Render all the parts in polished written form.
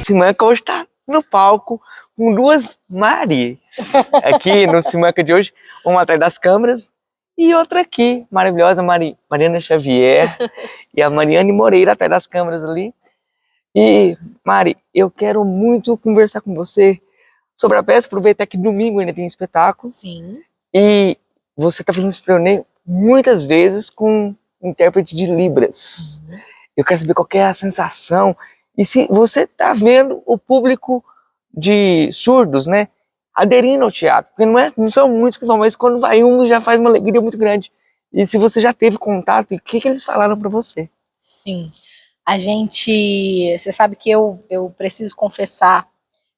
Simanca hoje está no palco com duas Maris. Aqui no Simanca de hoje, uma atrás das câmeras e outra aqui, maravilhosa, Mariana Xavier e a Mariane Moreira atrás das câmeras ali. E, Mari, eu quero muito conversar com você sobre a peça, aproveitar que domingo ainda tem um espetáculo. Sim. E você está fazendo esse torneio muitas vezes com intérprete de Libras. Eu quero saber qual que é a sensação e se você está vendo o público de surdos, né, aderindo ao teatro. Porque não são muitos que vão, mas quando vai um já faz uma alegria muito grande. E se você já teve contato, o que eles falaram para você? Sim. Você sabe que eu preciso confessar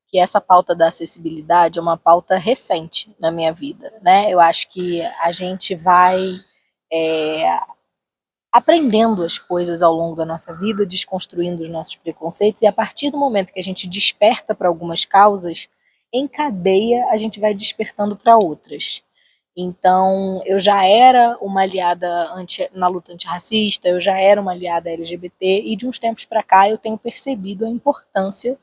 que essa pauta da acessibilidade é uma pauta recente na minha vida, né? Eu acho que a gente vai aprendendo as coisas ao longo da nossa vida, desconstruindo os nossos preconceitos, e a partir do momento que a gente desperta para algumas causas, em cadeia a gente vai despertando para outras. Então, eu já era uma aliada na luta antirracista, eu já era uma aliada LGBT, e de uns tempos para cá eu tenho percebido a importância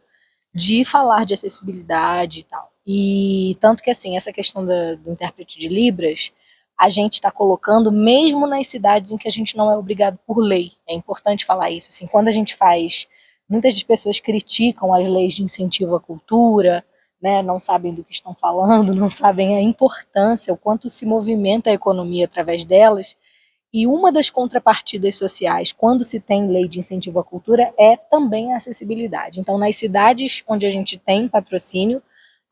de falar de acessibilidade e tal. E tanto que, assim, essa questão do intérprete de Libras, a gente está colocando mesmo nas cidades em que a gente não é obrigado por lei. É importante falar isso. Assim, quando a gente faz, muitas das pessoas criticam as leis de incentivo à cultura, né, não sabem do que estão falando, não sabem a importância, o quanto se movimenta a economia através delas. E uma das contrapartidas sociais, quando se tem lei de incentivo à cultura, é também a acessibilidade. Então, nas cidades onde a gente tem patrocínio,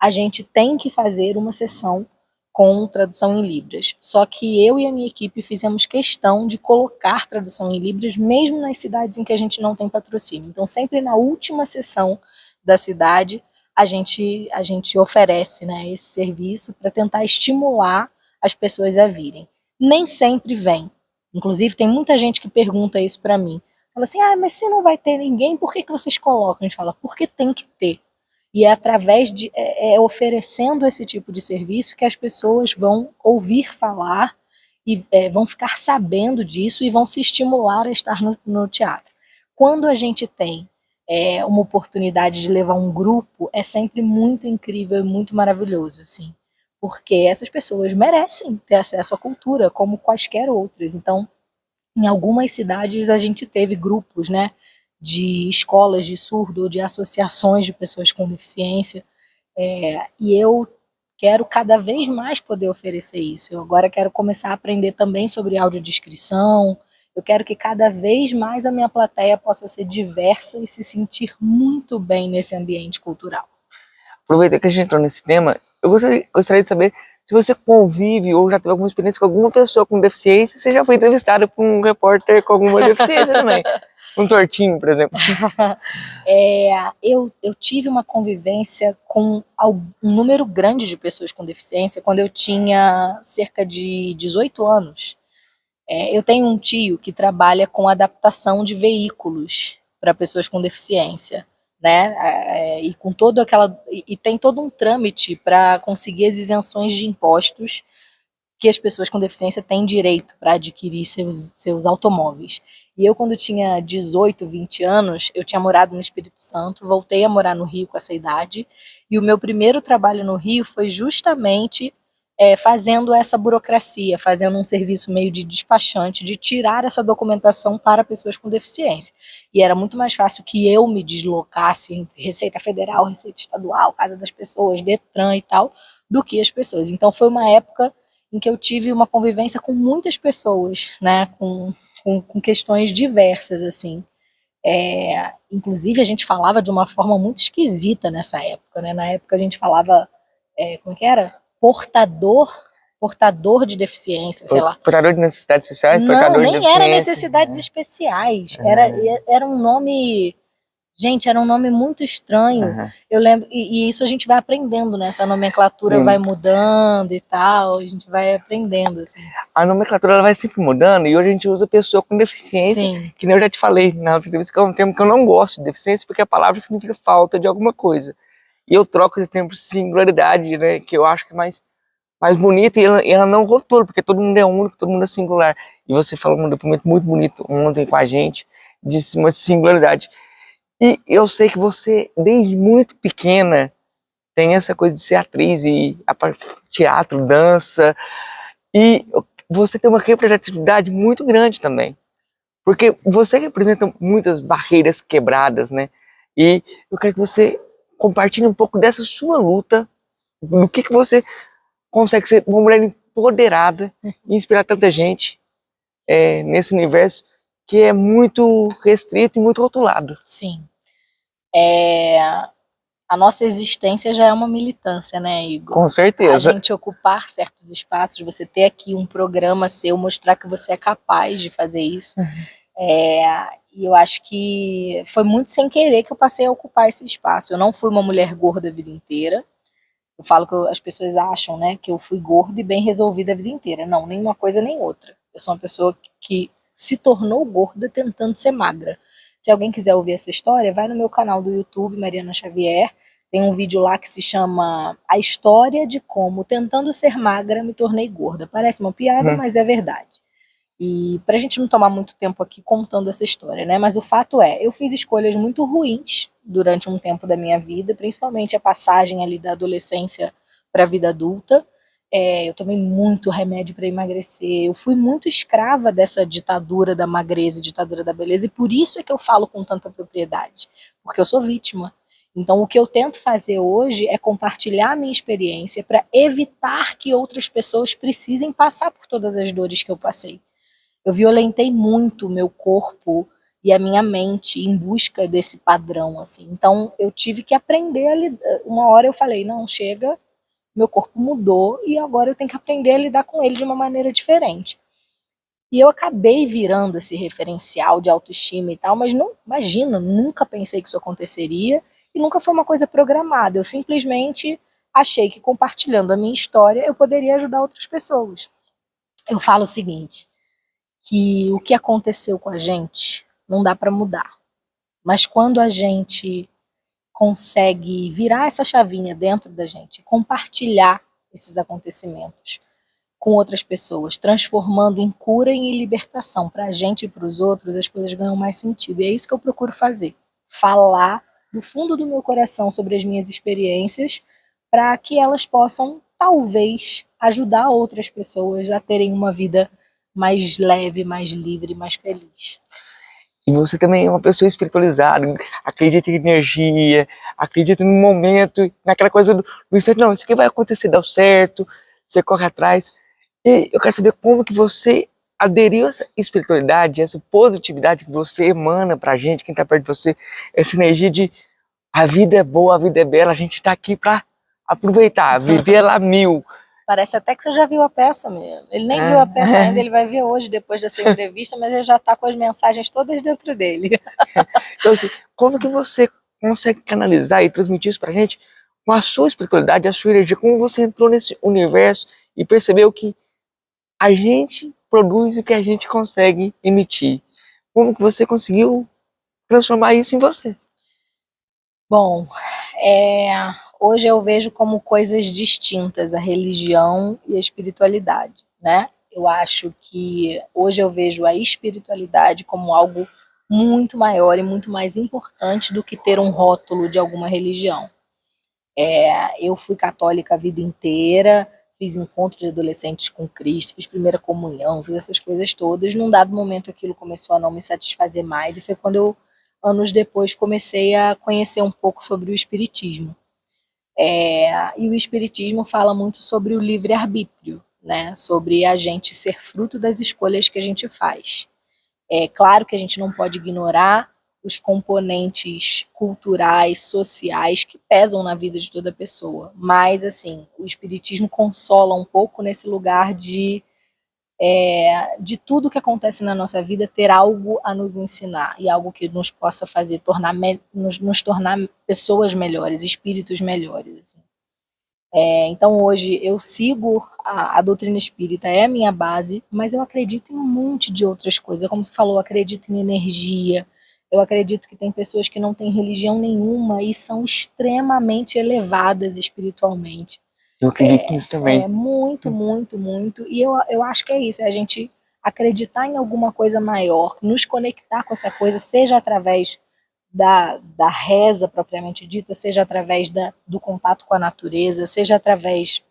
a gente tem que fazer uma sessão com tradução em Libras. Só que eu e a minha equipe fizemos questão de colocar tradução em Libras, mesmo nas cidades em que a gente não tem patrocínio. Então, sempre na última sessão da cidade, a gente oferece, né, esse serviço para tentar estimular as pessoas a virem. Nem sempre vem. Inclusive, tem muita gente que pergunta isso para mim. Fala assim, mas se não vai ter ninguém, por que vocês colocam? A gente fala, porque tem que ter. E é através de oferecendo esse tipo de serviço que as pessoas vão ouvir falar e vão ficar sabendo disso e vão se estimular a estar no teatro. Quando a gente tem uma oportunidade de levar um grupo, é sempre muito incrível e muito maravilhoso, assim, porque essas pessoas merecem ter acesso à cultura como quaisquer outras. Então, em algumas cidades a gente teve grupos, né, de escolas de surdo ou de associações de pessoas com deficiência, e eu quero cada vez mais poder oferecer isso. Eu agora quero começar a aprender também sobre audiodescrição. Eu quero que cada vez mais a minha plateia possa ser diversa e se sentir muito bem nesse ambiente cultural. Aproveitando que a gente entrou nesse tema, eu gostaria de saber se você convive ou já teve alguma experiência com alguma pessoa com deficiência. Você já foi entrevistada por um repórter com alguma deficiência também? Um tortinho, por exemplo. Eu tive uma convivência com um número grande de pessoas com deficiência quando eu tinha cerca de 18 anos. Eu tenho um tio que trabalha com adaptação de veículos para pessoas com deficiência, né? E tem todo um trâmite para conseguir as isenções de impostos que as pessoas com deficiência têm direito para adquirir seus automóveis. E eu, quando tinha 18, 20 anos, eu tinha morado no Espírito Santo, voltei a morar no Rio com essa idade, e o meu primeiro trabalho no Rio foi justamente fazendo essa burocracia, fazendo um serviço meio de despachante, de tirar essa documentação para pessoas com deficiência. E era muito mais fácil que eu me deslocasse entre Receita Federal, Receita Estadual, Casa das Pessoas, Detran e tal, do que as pessoas. Então foi uma época em que eu tive uma convivência com muitas pessoas, né, com questões diversas, assim. Inclusive, a gente falava de uma forma muito esquisita nessa época, né? Na época a gente falava, como que era? Portador de deficiência, sei lá. Portador de necessidades sociais? Não, nem era necessidades especiais. Era um nome... Gente, era um nome muito estranho. Eu lembro, e isso a gente vai aprendendo, né? Essa nomenclatura vai mudando e tal, a gente vai aprendendo, assim. A nomenclatura ela vai sempre mudando e hoje a gente usa pessoa com deficiência, que nem eu já te falei na outra entrevista, que é um termo que eu não gosto de deficiência, porque a palavra significa falta de alguma coisa. E eu troco esse termo por singularidade, né? Que eu acho que é mais bonita e ela não rotula, porque todo mundo é único, todo mundo é singular. E você falou um depoimento muito bonito ontem com a gente, de uma singularidade. E eu sei que você, desde muito pequena, tem essa coisa de ser atriz e teatro, dança, e você tem uma representatividade muito grande também. Porque você representa muitas barreiras quebradas, né? E eu quero que você compartilhe um pouco dessa sua luta, do que você consegue ser uma mulher empoderada e inspirar tanta gente nesse universo que é muito restrito e muito rotulado. Sim. A nossa existência já é uma militância, né, Igor? Com certeza. A gente ocupar certos espaços, você ter aqui um programa seu, mostrar que você é capaz de fazer isso. E eu acho que foi muito sem querer que eu passei a ocupar esse espaço. Eu não fui uma mulher gorda a vida inteira. Eu falo que as pessoas acham, né, que eu fui gorda e bem resolvida a vida inteira. Não, nem uma coisa nem outra. Eu sou uma pessoa que se tornou gorda tentando ser magra. Se alguém quiser ouvir essa história, vai no meu canal do YouTube, Mariana Xavier. Tem um vídeo lá que se chama A História de Como, Tentando Ser Magra, Me Tornei Gorda. Parece uma piada, mas é verdade. E pra gente não tomar muito tempo aqui contando essa história, né? Mas o fato é, eu fiz escolhas muito ruins durante um tempo da minha vida, principalmente a passagem ali da adolescência para a vida adulta. Eu tomei muito remédio para emagrecer, eu fui muito escrava dessa ditadura da magreza, ditadura da beleza, e por isso é que eu falo com tanta propriedade, porque eu sou vítima. Então o que eu tento fazer hoje é compartilhar a minha experiência para evitar que outras pessoas precisem passar por todas as dores que eu passei. Eu violentei muito o meu corpo e a minha mente em busca desse padrão, assim. Então eu tive que aprender a lidar. Uma hora eu falei, não, chega, meu corpo mudou e agora eu tenho que aprender a lidar com ele de uma maneira diferente. E eu acabei virando esse referencial de autoestima e tal, mas não, imagina, nunca pensei que isso aconteceria e nunca foi uma coisa programada. Eu simplesmente achei que compartilhando a minha história eu poderia ajudar outras pessoas. Eu falo o seguinte, que o que aconteceu com a gente não dá para mudar. Mas quando a gente consegue virar essa chavinha dentro da gente, compartilhar esses acontecimentos com outras pessoas, transformando em cura e em libertação para a gente e para os outros, as coisas ganham mais sentido. E é isso que eu procuro fazer. Falar do fundo do meu coração sobre as minhas experiências para que elas possam, talvez, ajudar outras pessoas a terem uma vida mais leve, mais livre, mais feliz. E você também é uma pessoa espiritualizada, acredita em energia, acredita no momento, naquela coisa do instante, não, isso aqui vai acontecer, dá certo, você corre atrás. E eu quero saber como que você aderiu a essa espiritualidade, essa positividade que você emana pra gente, quem tá perto de você, essa energia de a vida é boa, a vida é bela, a gente tá aqui pra aproveitar, viver ela 1000. Parece até que você já viu a peça mesmo. Ele nem viu a peça ainda, ele vai ver hoje, depois dessa entrevista, mas ele já está com as mensagens todas dentro dele. Então, assim, como que você consegue canalizar e transmitir isso pra gente com a sua espiritualidade, a sua energia? Como você entrou nesse universo e percebeu que a gente produz o que a gente consegue emitir? Como que você conseguiu transformar isso em você? Bom, hoje eu vejo como coisas distintas a religião e a espiritualidade, né? Eu acho que hoje eu vejo a espiritualidade como algo muito maior e muito mais importante do que ter um rótulo de alguma religião. Eu fui católica a vida inteira, fiz encontros de adolescentes com Cristo, fiz primeira comunhão, fiz essas coisas todas. Num dado momento aquilo começou a não me satisfazer mais e foi quando eu, anos depois, comecei a conhecer um pouco sobre o espiritismo. E o espiritismo fala muito sobre o livre-arbítrio, né? Sobre a gente ser fruto das escolhas que a gente faz. É claro que a gente não pode ignorar os componentes culturais, sociais que pesam na vida de toda pessoa. Mas, assim, o espiritismo consola um pouco nesse lugar de tudo que acontece na nossa vida ter algo a nos ensinar e algo que nos possa fazer nos tornar pessoas melhores, espíritos melhores. Assim. Então hoje eu sigo a doutrina espírita, é a minha base, mas eu acredito em um monte de outras coisas. Como você falou, eu acredito em energia, eu acredito que tem pessoas que não têm religião nenhuma e são extremamente elevadas espiritualmente. Eu acredito nisso também. Muito, muito, muito. E eu acho que é isso, é a gente acreditar em alguma coisa maior, nos conectar com essa coisa, seja através da reza propriamente dita, seja através do contato com a natureza, seja através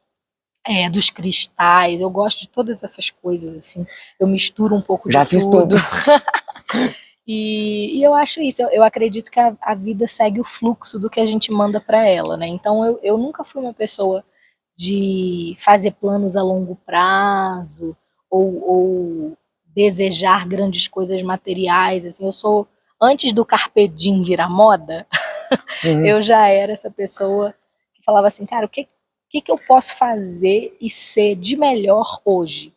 dos cristais. Eu gosto de todas essas coisas, assim. Eu misturo um pouco Já de fiz tudo. tudo. E eu acho isso, eu acredito que a vida segue o fluxo do que a gente manda para ela, né? Então eu nunca fui uma pessoa de fazer planos a longo prazo ou desejar grandes coisas materiais, assim. Eu sou, antes do Carpe Diem virar moda, Uhum. eu já era essa pessoa que falava assim, cara, o que eu posso fazer e ser de melhor hoje?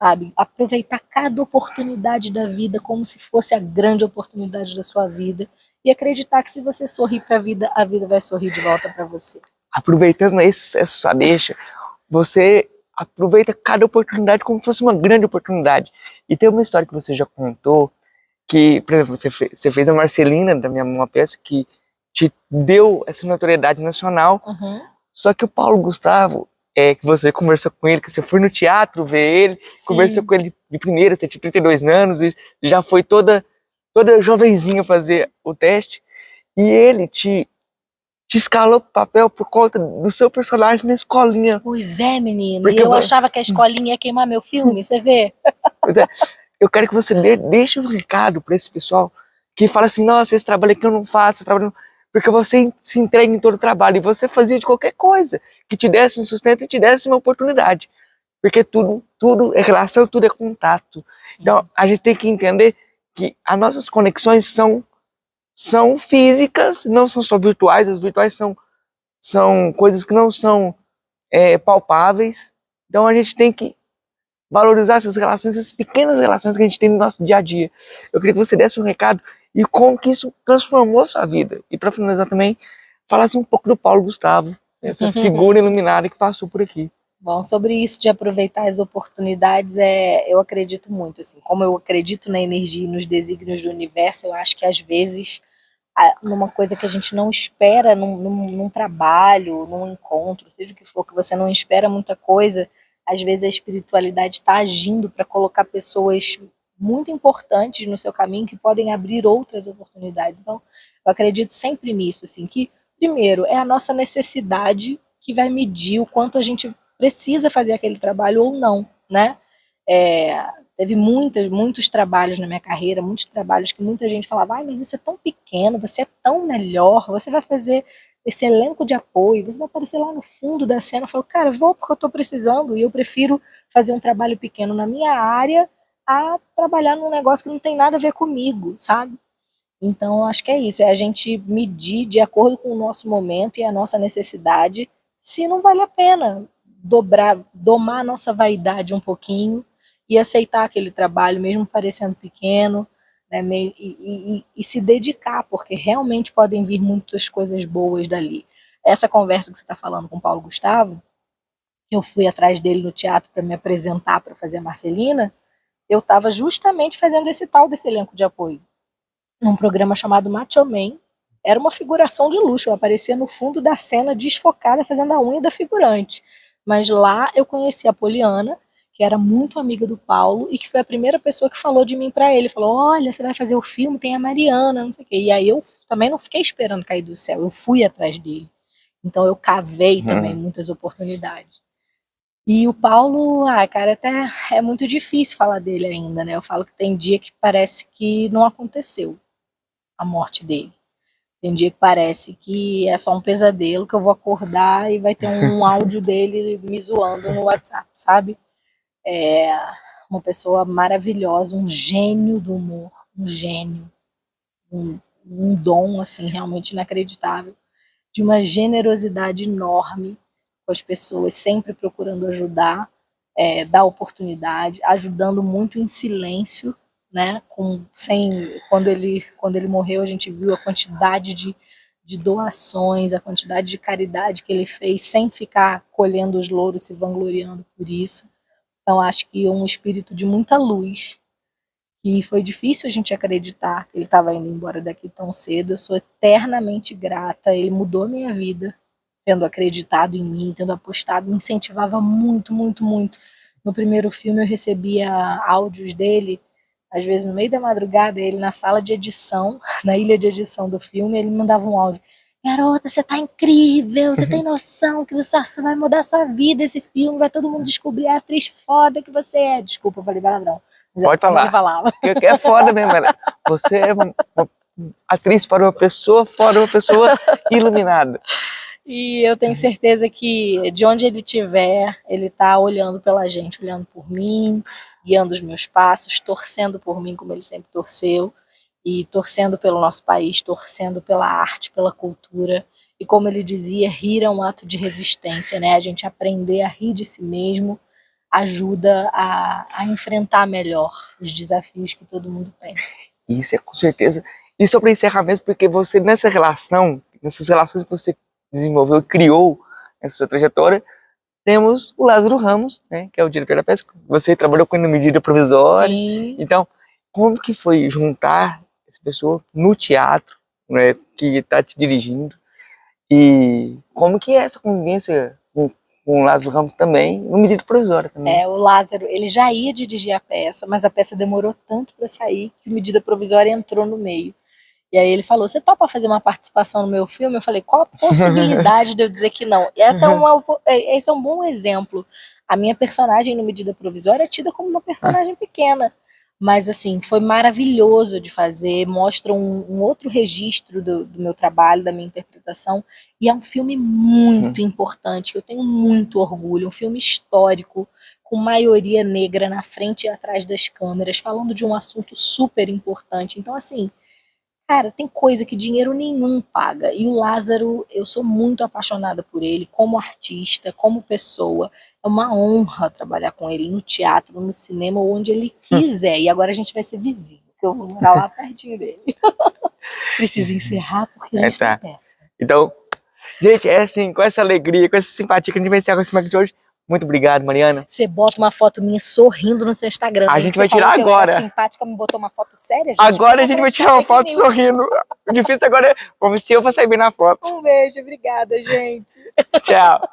Sabe? Aproveitar cada oportunidade da vida como se fosse a grande oportunidade da sua vida e acreditar que se você sorrir para a vida vai sorrir de volta para você. Aproveitando essa sua deixa, você aproveita cada oportunidade como se fosse uma grande oportunidade. E tem uma história que você já contou, que, por exemplo, você fez a Marcelina, uma peça que te deu essa notoriedade nacional, só que o Paulo Gustavo, que você conversou com ele, que você foi no teatro ver ele, Sim. Conversou com ele de primeira, você tinha 32 anos e já foi toda jovenzinha fazer o teste, e ele te escalou pro papel por conta do seu personagem na escolinha. Pois é, menino. Porque E eu achava que a escolinha ia queimar meu filme, você vê? Pois é, eu quero que você deixe um recado para esse pessoal que fala assim, nossa, esse trabalho aqui eu não faço, porque você se entrega em todo o trabalho e você fazia de qualquer coisa que te desse um sustento e te desse uma oportunidade. Porque tudo é relação, tudo é contato. Então, a gente tem que entender que as nossas conexões são físicas, não são só virtuais. As virtuais são coisas que não são palpáveis. Então, a gente tem que valorizar essas relações, essas pequenas relações que a gente tem no nosso dia a dia. Eu queria que você desse um recado e como que isso transformou sua vida. E para finalizar também, falasse um pouco do Paulo Gustavo, essa figura iluminada que passou por aqui. Bom, sobre isso de aproveitar as oportunidades, eu acredito muito, assim, como eu acredito na energia e nos desígnios do universo, eu acho que às vezes, numa coisa que a gente não espera, num trabalho, num encontro, seja o que for, que você não espera muita coisa, às vezes a espiritualidade está agindo para colocar pessoas muito importantes no seu caminho que podem abrir outras oportunidades. Então, eu acredito sempre nisso, assim, que primeiro é a nossa necessidade que vai medir o quanto a gente precisa fazer aquele trabalho ou não, né? Teve muitos trabalhos na minha carreira, muitos trabalhos que muita gente falava, mas isso é tão pequeno, você é tão melhor, você vai fazer esse elenco de apoio, você vai aparecer lá no fundo da cena. Eu falo, cara, vou porque eu estou precisando e eu prefiro fazer um trabalho pequeno na minha área a trabalhar num negócio que não tem nada a ver comigo, sabe? Então, acho que é isso, é a gente medir de acordo com o nosso momento e a nossa necessidade, se não vale a pena domar a nossa vaidade um pouquinho e aceitar aquele trabalho, mesmo parecendo pequeno, né, e se dedicar, porque realmente podem vir muitas coisas boas dali. Essa conversa que você está falando com o Paulo Gustavo, eu fui atrás dele no teatro para me apresentar para fazer a Marcelina, eu estava justamente fazendo esse tal desse elenco de apoio num programa chamado Macho Man. Era uma figuração de luxo, eu aparecia no fundo da cena desfocada fazendo a unha da figurante. Mas lá eu conheci a Poliana, que era muito amiga do Paulo e que foi a primeira pessoa que falou de mim para ele. Falou, olha, você vai fazer o filme, tem a Mariana, não sei o quê. E aí eu também não fiquei esperando cair do céu, eu fui atrás dele. Então eu cavei também muitas oportunidades. E o Paulo, cara, até é muito difícil falar dele ainda, né? Eu falo que tem dia que parece que não aconteceu a morte dele. Tem dia que parece que é só um pesadelo, que eu vou acordar e vai ter um áudio dele me zoando no WhatsApp, sabe? É uma pessoa maravilhosa, um gênio do humor, um gênio, um dom, assim, realmente inacreditável, de uma generosidade enorme com as pessoas, sempre procurando ajudar, dar oportunidade, ajudando muito em silêncio, né? Quando ele morreu, a gente viu a quantidade de doações, a quantidade de caridade que ele fez, sem ficar colhendo os louros, se vangloriando por isso. Então, acho que um espírito de muita luz, e foi difícil a gente acreditar que ele estava indo embora daqui tão cedo. Eu sou eternamente grata, ele mudou a minha vida, tendo acreditado em mim, tendo apostado, me incentivava muito, muito, muito. No primeiro filme eu recebia áudios dele, às vezes no meio da madrugada, ele na sala de edição, na ilha de edição do filme, ele me mandava um áudio. Garota, você tá incrível, você tem noção que você vai mudar a sua vida esse filme, vai todo mundo descobrir a atriz foda que você é. Desculpa, eu falei palavrão. Pode falar. Ele falava. Porque é foda mesmo, cara. Você é uma atriz para uma pessoa, fora uma pessoa iluminada. E eu tenho certeza que de onde ele estiver, ele tá olhando pela gente, olhando por mim, guiando os meus passos, torcendo por mim como ele sempre torceu, e torcendo pelo nosso país, torcendo pela arte, pela cultura. E como ele dizia, rir é um ato de resistência, né? A gente aprender a rir de si mesmo ajuda a enfrentar melhor os desafios que todo mundo tem. Isso é com certeza. E só para encerrar mesmo, porque você nessas relações que você desenvolveu e criou essa sua trajetória, temos o Lázaro Ramos, né, que é o diretor da peça. Você trabalhou com ele na medida provisória. Sim. Então, como que foi juntar essa pessoa no teatro, né, que está te dirigindo? E como que é essa convivência com o Lázaro Ramos também, no medida provisória também? O Lázaro, ele já ia dirigir a peça, mas a peça demorou tanto para sair que a medida provisória entrou no meio. E aí ele falou, você topa fazer uma participação no meu filme? Eu falei, qual a possibilidade de eu dizer que não? Esse é um bom exemplo. A minha personagem no Medida Provisória é tida como uma personagem pequena. Mas, assim, foi maravilhoso de fazer, mostra um outro registro do meu trabalho, da minha interpretação. E é um filme muito importante, que eu tenho muito orgulho. Um filme histórico, com maioria negra na frente e atrás das câmeras, falando de um assunto super importante. Então, assim, cara, tem coisa que dinheiro nenhum paga. E o Lázaro, eu sou muito apaixonada por ele, como artista, como pessoa. É uma honra trabalhar com ele no teatro, no cinema, onde ele quiser. E agora a gente vai ser vizinho, que eu vou morar lá pertinho dele. Precisa encerrar, porque a gente tem peça. Então, gente, é assim, com essa alegria, com essa simpatia que a gente vai encerrar com esse Mac de hoje. Muito obrigado, Mariana. Você bota uma foto minha sorrindo no seu Instagram. A gente vai tirar agora. Você simpática, me botou uma foto séria, gente. Agora a gente vai tirar uma foto sorrindo. O difícil agora é se eu vou sair bem na foto. Um beijo, obrigada, gente. Tchau.